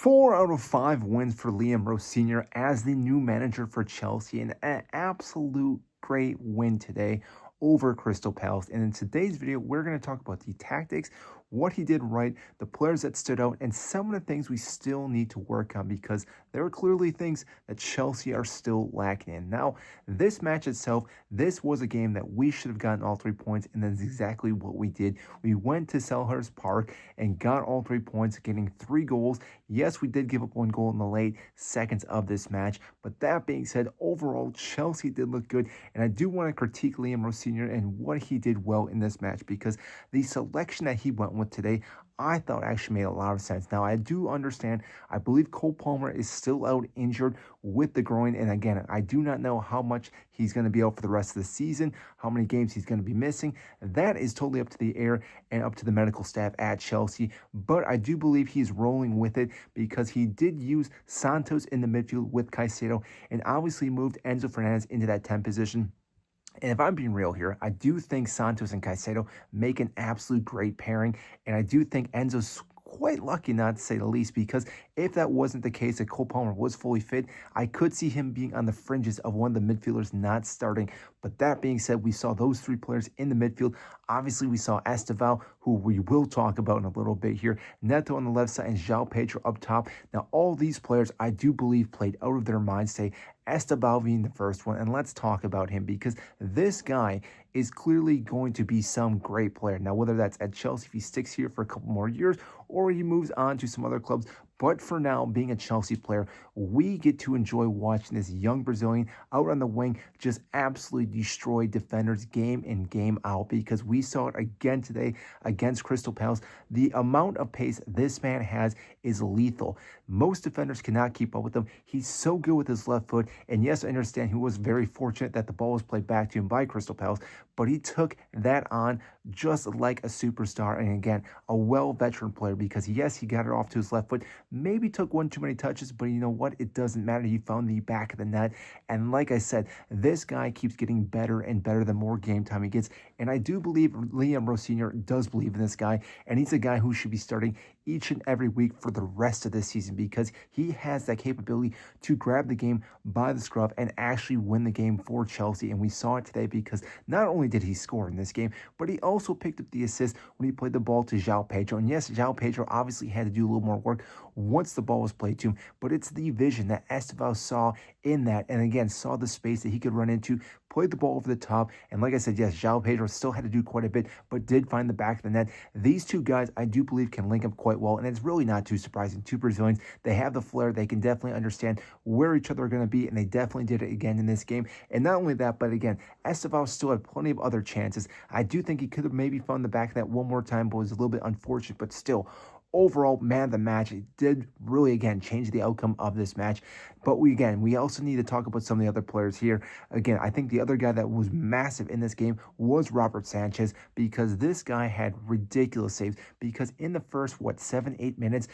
4 out of 5 wins for Liam Rosenior as the new manager for Chelsea. An absolute great win today over Crystal Palace. And in today's video, we're going to talk about the tactics, what he did right, the players that stood out, and some of the things we still need to work on because there are clearly things that Chelsea are still lacking in. Now, this match itself, this was a game that we should have gotten all 3 points, and that's exactly what we did. We went to Selhurst Park and got all 3 points, getting 3 goals. Yes, we did give up 1 goal in the late seconds of this match, but that being said, overall, Chelsea did look good, and I do want to critique Liam Rosenior and what he did well in this match because the selection that he went with today, I thought actually made a lot of sense. Now, I do understand, I believe Cole Palmer is still out injured with the groin, and again, I do not know how much he's going to be out for the rest of the season, how many games he's going to be missing. That is totally up to the air and up to the medical staff at Chelsea, but I do believe he's rolling with it because he did use Santos in the midfield with Caicedo and obviously moved Enzo Fernandez into that 10 position. And if I'm being real here, I do think Santos and Caicedo make an absolute great pairing. And I do think Enzo's quite lucky, not to say the least, because if that wasn't the case, if Cole Palmer was fully fit, I could see him being on the fringes of one of the midfielders not starting. But that being said, we saw those 3 players in the midfield. Obviously, we saw Esteval, who we will talk about in a little bit here, Neto on the left side, and João Pedro up top. Now, all these players, I do believe, played out of their minds today. Esteval being the first one, and let's talk about him because this guy is clearly going to be some great player. Now, whether that's at Chelsea, if he sticks here for a couple more years, or he moves on to some other clubs, but for now, being a Chelsea player, we get to enjoy watching this young Brazilian out on the wing just absolutely destroy defenders game in, game out, because we saw it again today against Crystal Palace. The amount of pace this man has is lethal. Most defenders cannot keep up with him. He's so good with his left foot, and yes, I understand he was very fortunate that the ball was played back to him by Crystal Palace, but he took that on just like a superstar, and again, a well-veteran player, because yes, he got it off to his left foot, maybe took one too many touches, but you know what? It doesn't matter. He found the back of the net. And like I said, this guy keeps getting better and better the more game time he gets. And I do believe Liam Rosenior does believe in this guy. And he's a guy who should be starting each and every week for the rest of this season because he has that capability to grab the game by the scruff and actually win the game for Chelsea. And we saw it today because not only did he score in this game, but he also picked up the assist when he played the ball to João Pedro. And yes, João Pedro obviously had to do a little more work once the ball was played to him, but it's the vision that Esteval saw in that, and again, saw the space that he could run into, played the ball over the top, and like I said, yes, João Pedro still had to do quite a bit, but did find the back of the net. These 2 guys, I do believe, can link up quite well, and it's really not too surprising. 2 Brazilians, they have the flair, they can definitely understand where each other are going to be, and they definitely did it again in this game. And not only that, but again, Esteval still had plenty of other chances. I do think he could have maybe found the back of that one more time, but was a little bit unfortunate, but still, overall, man of the match. It did really, again, change the outcome of this match. But we also need to talk about some of the other players here. Again, I think the other guy that was massive in this game was Robert Sanchez, because this guy had ridiculous saves, because in the first, 7-8 minutes,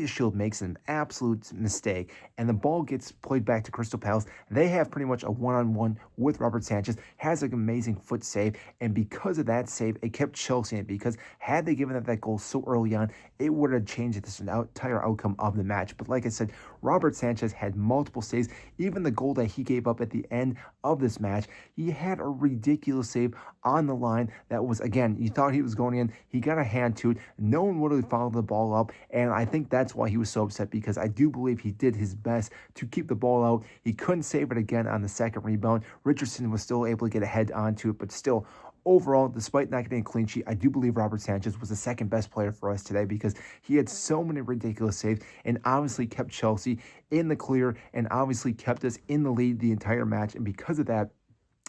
Shield makes an absolute mistake, and the ball gets played back to Crystal Palace. They have pretty much a one-on-one with Robert Sanchez, has an amazing foot save, and because of that save, it kept Chelsea in it, because had they given up that goal so early on, it would have changed this entire outcome of the match. But like I said, Robert Sanchez had multiple saves. Even the goal that he gave up at the end of this match, he had a ridiculous save on the line that was, again, you thought he was going in. He got a hand to it. No one really followed the ball up, and I think that's why he was so upset, because I do believe he did his best to keep the ball out. He couldn't save it again on the second rebound. Richardson was still able to get a head onto it, but still, overall, despite not getting a clean sheet, I do believe Robert Sanchez was the second best player for us today because he had so many ridiculous saves and obviously kept Chelsea in the clear and obviously kept us in the lead the entire match. And because of that,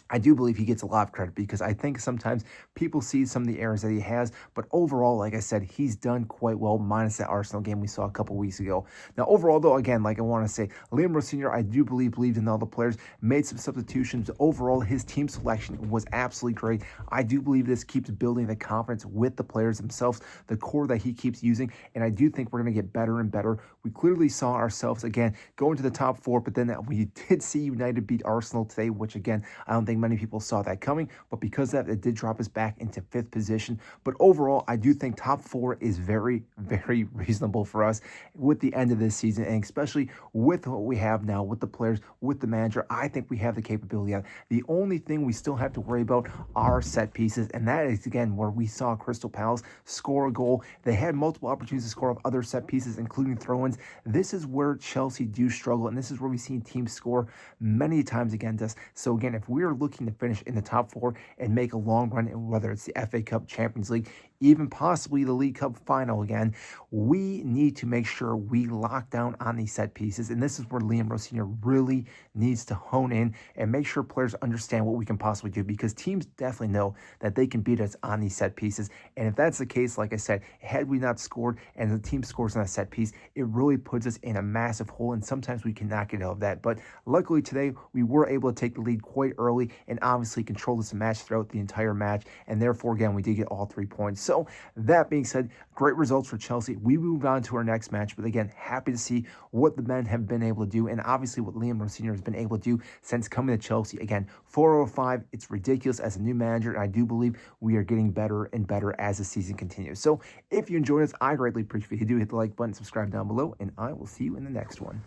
I do believe he gets a lot of credit, because I think sometimes people see some of the errors that he has, but overall, like I said, he's done quite well, minus that Arsenal game we saw a couple weeks ago. Now, overall, though, again, like I want to say, Liam Rosenior, I do believed in all the players, made some substitutions. Overall, his team selection was absolutely great. I do believe this keeps building the confidence with the players themselves, the core that he keeps using, and I do think we're going to get better and better. We clearly saw ourselves, again, going to the top 4, but then we did see United beat Arsenal today, which, again, I don't think many people saw that coming, but because of that, it did drop us back into 5th position. But overall, I do think top 4 is very, very reasonable for us with the end of this season, and especially with what we have now, with the players, with the manager. I think we have the capability. The only thing we still have to worry about are set pieces, and that is, again, where we saw Crystal Palace score a goal. They had multiple opportunities to score off other set pieces, including throw-ins. This is where Chelsea do struggle, and this is where we've seen teams score many times against us. So again, if we're looking to finish in the top 4 and make a long run, whether it's the FA Cup, Champions League, even possibly the League Cup final again, we need to make sure we lock down on these set pieces. And this is where Liam Rosenior really needs to hone in and make sure players understand what we can possibly do, because teams definitely know that they can beat us on these set pieces. And if that's the case, like I said, had we not scored and the team scores on a set piece, it really puts us in a massive hole, and sometimes we cannot get out of that. But luckily today, we were able to take the lead quite early and obviously control this match throughout the entire match, and therefore, again, we did get all 3 points. So that being said, great results for Chelsea. We move on to our next match, but again, happy to see what the men have been able to do, and obviously what Liam Rosenior has been able to do since coming to Chelsea. Again, 405, it's ridiculous as a new manager, and I do believe we are getting better and better as the season continues. So if you enjoyed this, I greatly appreciate if you do hit the like button, subscribe down below, and I will see you in the next one.